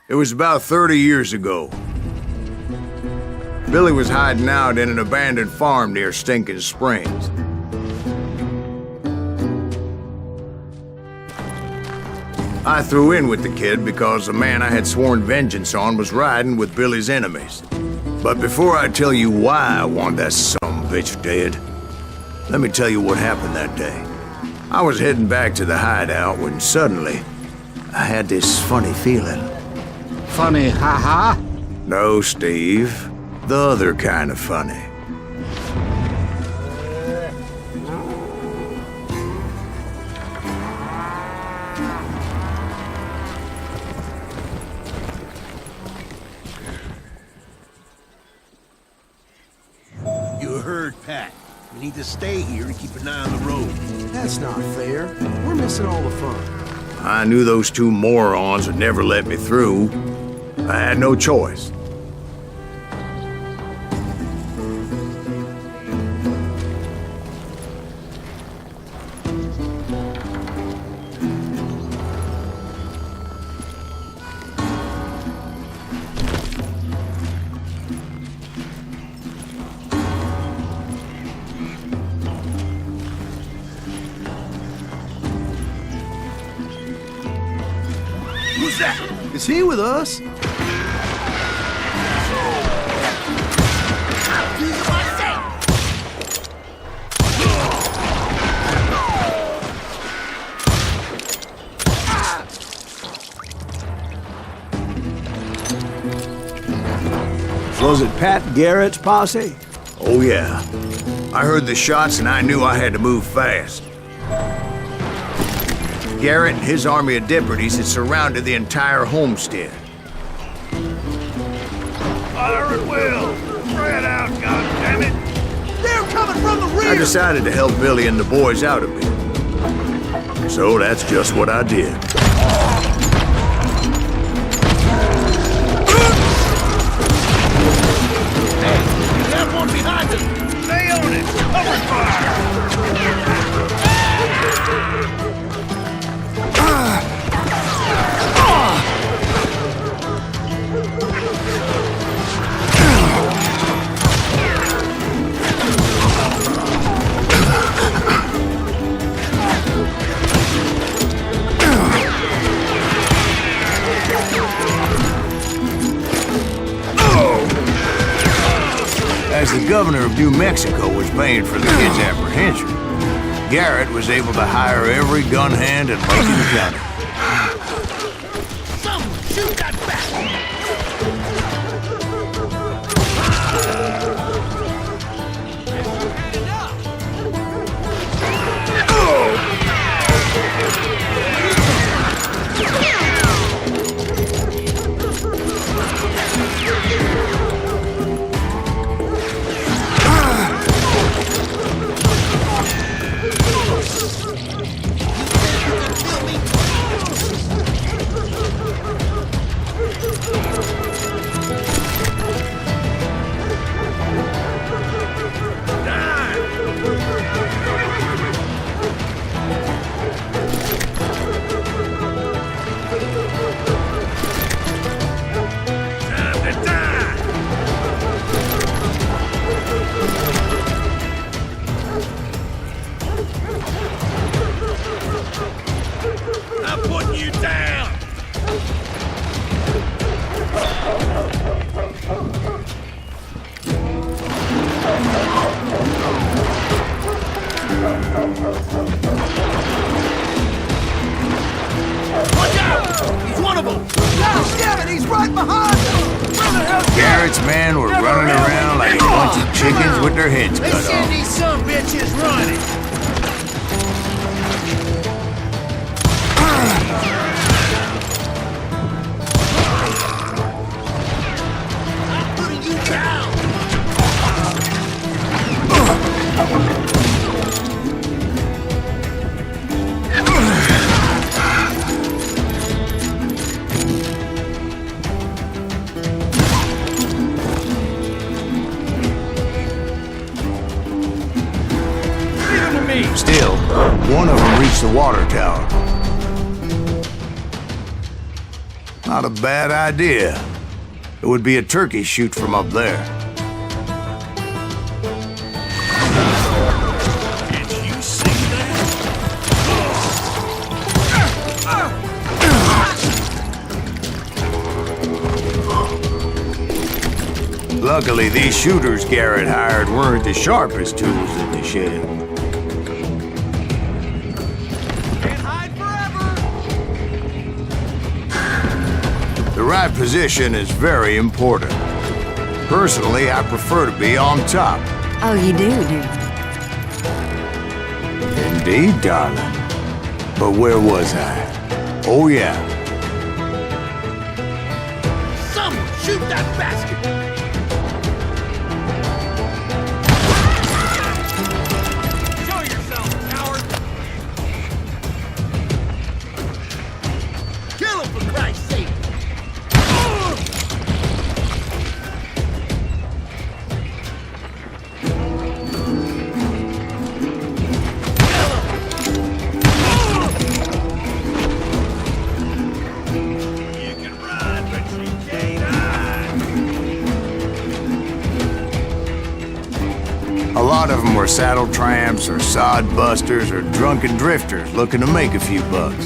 It was about 30 years ago. Billy was hiding out in an abandoned farm near Stinking Springs. I threw in with the kid because the man I had sworn vengeance on was riding with Billy's enemies. But before I tell you why I want that sumbitch dead, let me tell you what happened that day. I was heading back to the hideout when suddenly I had this funny feeling. Funny, ha-ha? No, Steve. The other kind of funny. You heard Pat. We need to stay here and keep an eye on the road. That's not fair. We're missing all the fun. I knew those two morons would never let me through. I had no choice. Who's that? Is he with us? Was it Pat Garrett's posse? Oh yeah. I heard the shots and I knew I had to move fast. Garrett and his army of deputies had surrounded the entire homestead. Fire at will! Spread out, goddammit! They're coming from the rear! I decided to help Billy and the boys out a bit. So that's just what I did. Hey, you have one behind us! Stay on it! Cover fire! As the governor of New Mexico was paying for the kid's apprehension, Garrett was able to hire every gun hand in Lincoln County. Someone shoot that bastard! I'm putting you down! Watch out! He's one of them! Now, damn it, he's right behind us! Where the hell? Garrett's men were running around like a bunch of chickens with their heads cut Send off. these some bitches running! I'm putting you down! Still, one of them reached the water tower. Not a bad idea. It would be a turkey shoot from up there. Did you see that? Luckily, these shooters Garrett hired weren't the sharpest tools in the shed. Can't hide forever! The right position is very important. Personally, I prefer to be on top. Oh, you do? Indeed, darling. But where was I? Oh, yeah. Someone shoot that bastard! Show yourself, coward! Kill him, for Christ's sake! You can run, but you can't hide. A lot of them were saddle tramps or sod busters or drunken drifters looking to make a few bucks.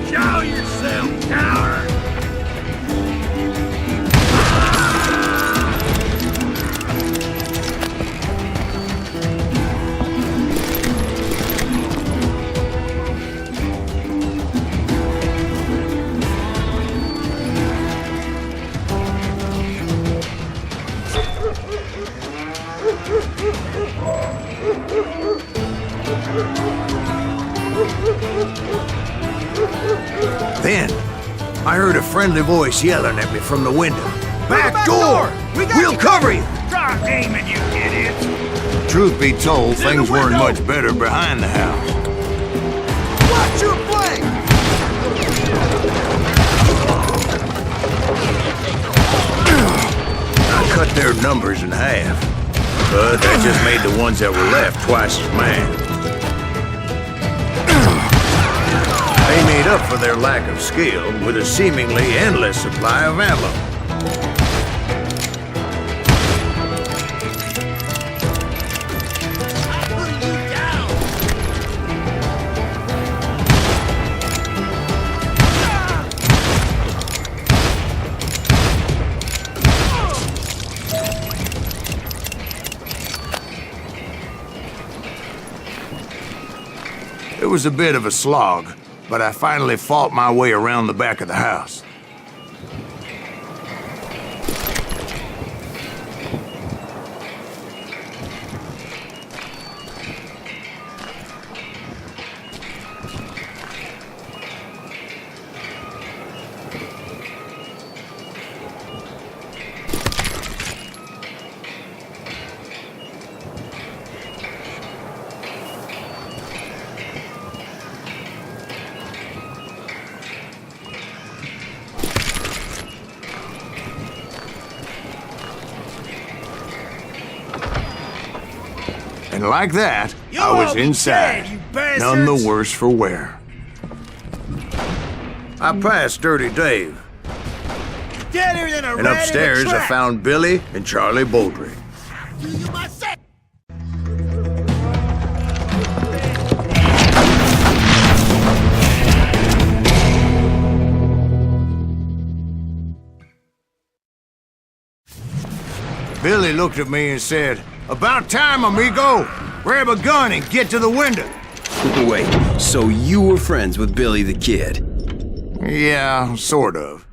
Show yourself, coward! Then, I heard a friendly voice yelling at me from the window. Back door! We'll cover you! Stop aiming, you idiots! Truth be told, things weren't much better behind the house. Watch your flank! I cut their numbers in half, but that just made the ones that were left twice as mad. They made up for their lack of skill with a seemingly endless supply of ammo. I'm putting you down! It was a bit of a slog, but I finally fought my way around the back of the house. And like that, I was inside, none the worse for wear. I passed Dirty Dave, Deader than a and rat upstairs in a I trap. found Billy and Charlie Baldry. Do you myself? Billy looked at me and said, "About time, amigo! Grab a gun and get to the window." Wait, so you were friends with Billy the Kid? Yeah, sort of.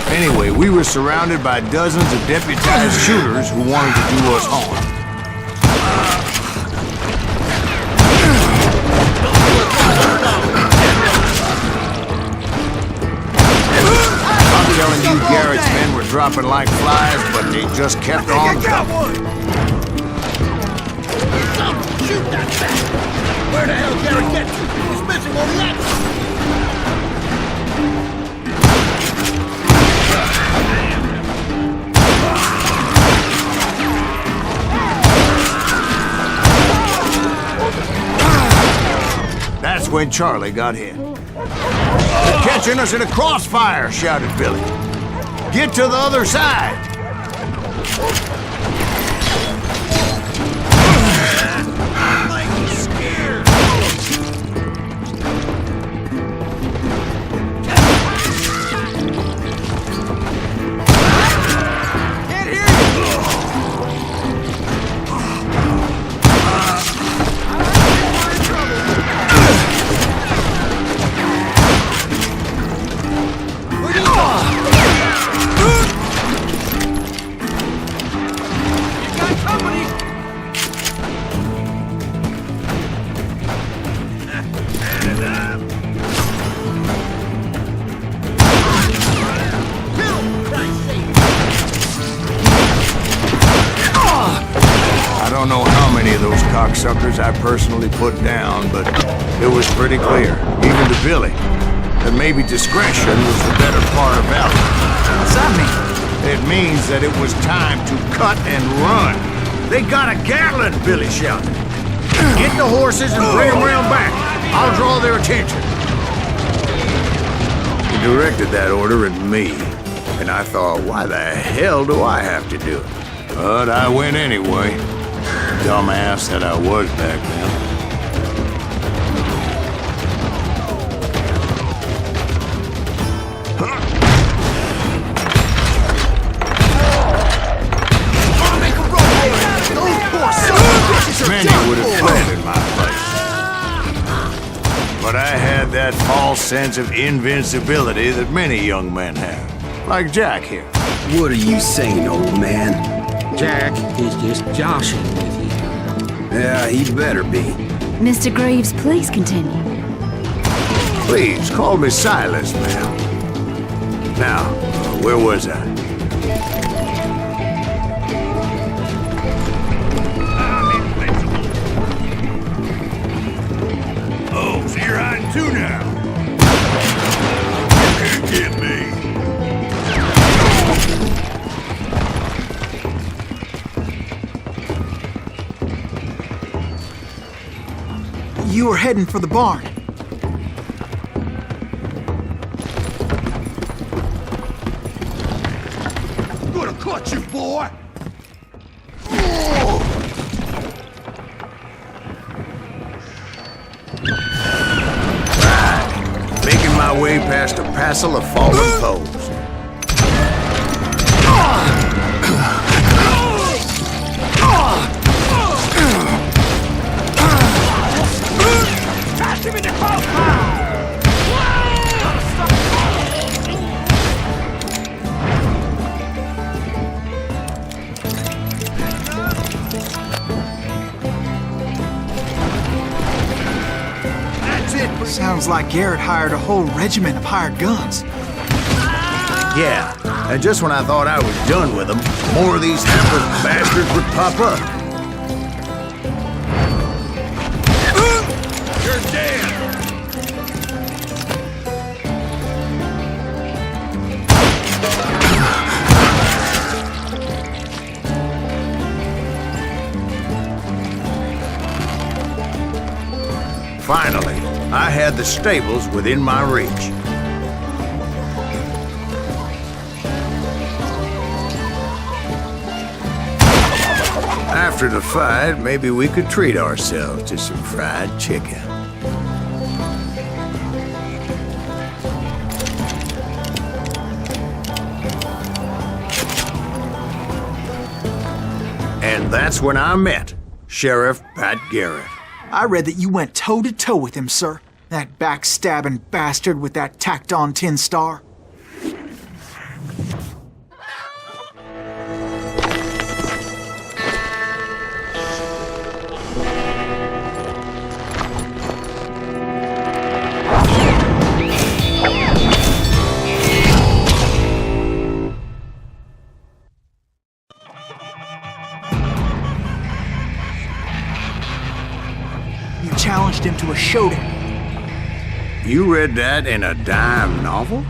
Anyway, we were surrounded by dozens of deputized shooters who wanted to do us harm. I'm telling you, Garrett's men were dropping like flies, but they just kept on coming. Someone shoot that bastard! Where the hell Garrett get to? He's missing one of the axes! when Charlie got hit. "They're catching us in a crossfire," shouted Billy. "Get to the other side!" I don't know how many of those cocksuckers I personally put down, but it was pretty clear, even to Billy, that maybe discretion was the better part of valor. What's that mean? It means that it was time to cut and run. "They got a Gatling!" Billy shouted. "Get the horses and bring them round back. I'll draw their attention." He directed that order at me, and I thought, why the hell do I have to do it? But I went anyway. Dumbass that I was back then. Many would have fled in my place. But I had that false sense of invincibility that many young men have. Like Jack here. What are you saying, old man? Jack is just joshing with you. Yeah, he better be. Mr. Greaves, please continue. Please, call me Silas, ma'am. Now, where was I? Oh, so you're hiding too now. You can't get me. You were heading for the barn. I'm gonna cut you, boy! Making my way past a passel of fallen foes. Sounds like Garrett hired a whole regiment of hired guns. Yeah, and just when I thought I was done with them, more of these hapless bastards would pop up. You're dead! Finally, I had the stables within my reach. After the fight, maybe we could treat ourselves to some fried chicken. And that's when I met Sheriff Pat Garrett. I read that you went toe-to-toe with him, sir. That backstabbing bastard with that tacked-on tin star. You challenged him to a showdown. You read that in a dime novel?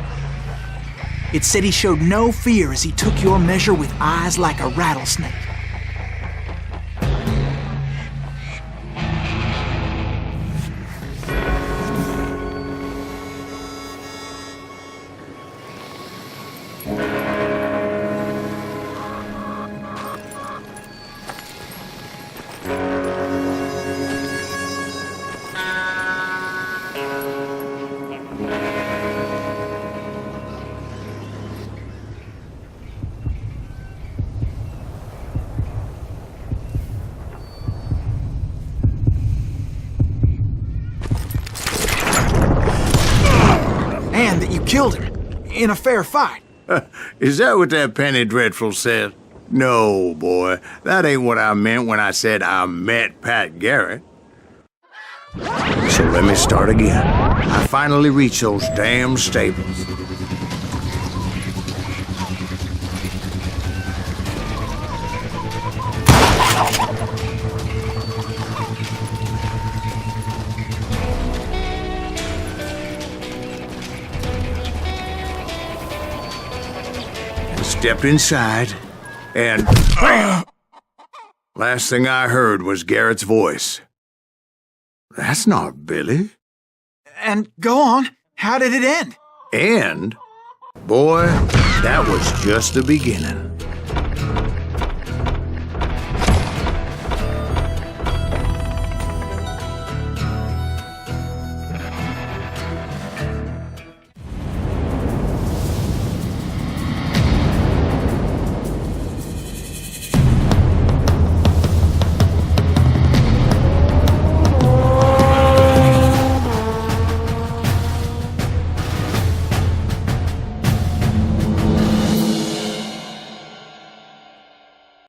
It said he showed no fear as he took your measure with eyes like a rattlesnake. that you killed him. In a fair fight. Is that what that Penny Dreadful said? No, boy. That ain't what I meant when I said I met Pat Garrett. So let me start again. I finally reached those damn stables. Stepped inside, and last thing I heard was Garrett's voice. That's not Billy. And go on. How did it end? And, boy, that was just the beginning.